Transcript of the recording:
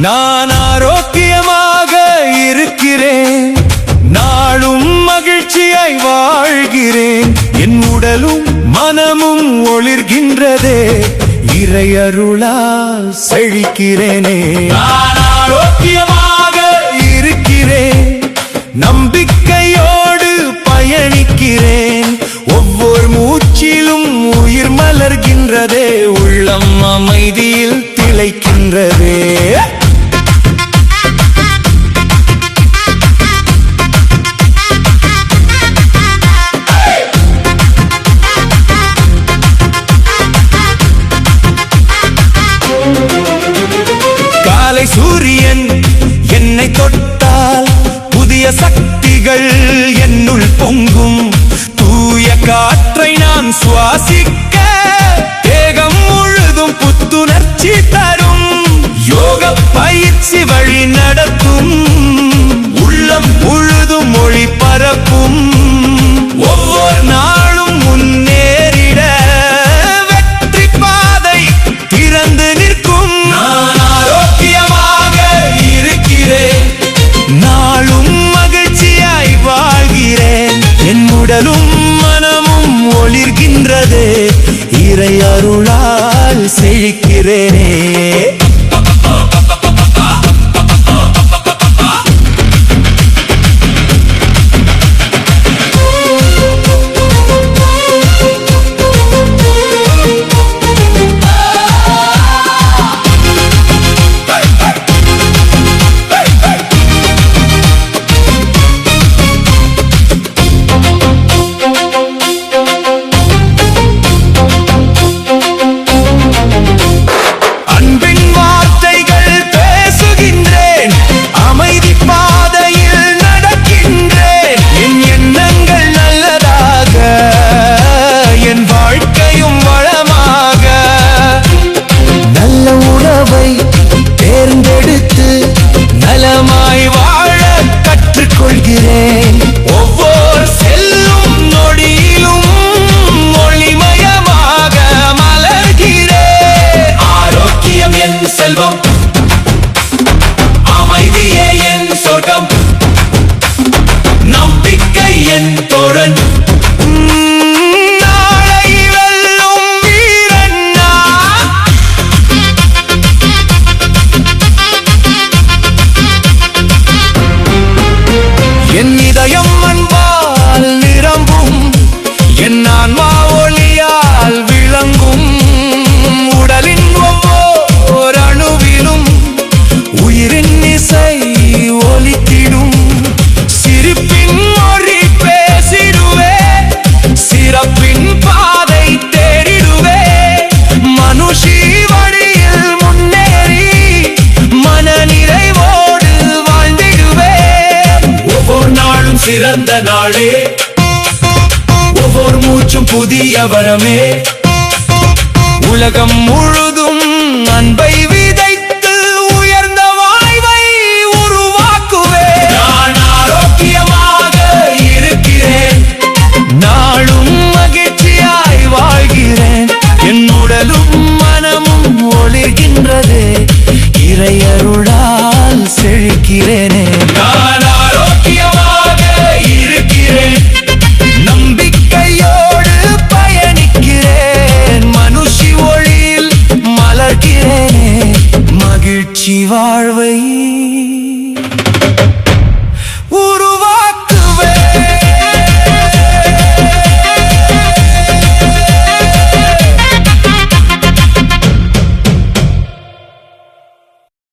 நான் ஆரோக்கியமாக இருக்கிறேன், நாளும் மகிழ்ச்சியாய் வாழ்கிறேன். என் உடலும் மனமும் ஒளிர்கின்றதே, இறையருளால் செழிக்கிறேனே. நான் ஆரோக்கியமாக இருக்கிறேன், நம்பிக்கையோடு பயணிக்கிறேன். ஒவ்வொரு மூச்சிலும் உயிர் மலர்கின்றதே, உள்ளம் அமைதியில் திளைக்கின்றதே. காலை சூரியன் என்னை தொட்டால் புதிய சக்திகள் என்னுள் பொங்கும். தூய காற்றை நான் சுவாசிக்க தேகம் முழுதும் புத்துணர்ச்சி தரும். யோக பயிற்சி வழி நடத்தும், உள்ளம் முழுதும் மொழி பரப்பும். ஒவ்வொரு நாளும் முன்னேறிட வெற்றி பாதை திறந்து நிற்கும். நான் ஆரோக்கியமாக இருக்கிறேன், நாளும் மகிழ்ச்சியாய் வாழ்கிறேன். என் உடலும் மனமும் ஒளிர்கின்றதே, இறை அருளால் செழிக்கிறேனே. ஒவ்வொரு செல்லும் நொடியிலும் ஒளிமயமாக மலர்கிறேன். ஆரோக்கியம் என் செல்வம், அமைதியே என் சொர்க்கம், நம்பிக்கை என் தோழன். என் இதயம் அன்பால் நிரம்பும், என் ஆன்மா ஒளியால் விளங்கும். உடலின் ஒவ்வொரு அணுவிலும் உயிரின் இசை ஒலித்திடும். சிரிப்பின் மொழி பேசிடுவே, சிறப்பின் பாதை தேடிடுவே. மனுஷி வழியில் முன்னேறி மனநிறைவோடு வாழ்ந்திடுவே. ஒவ்வொரு நாளும் சிறந்த நாளே, ஒவ்வொரு மூச்சும் புதிய வரமே. உலகம் முழுதும் அன்பை விதைத்து உயர்ந்த வாழ்வை உருவாக்குவே. நான் ஆரோக்கியமாக இருக்கிறேன், நாளும் மகிழ்ச்சியாய் வாழ்கிறேன். என் உடலும் மனமும் ஒளிர்கின்றதே, இறையருளால் செழிக்கிறேனே. நான் ஆரோக்கியமாக இருக்கிறேன், நம்பிக்கையோடு பயணிக்கிறேன். மனுஷி ஒளியில் மலர்கிறேனே, மகிழ்ச்சி வாழ்வை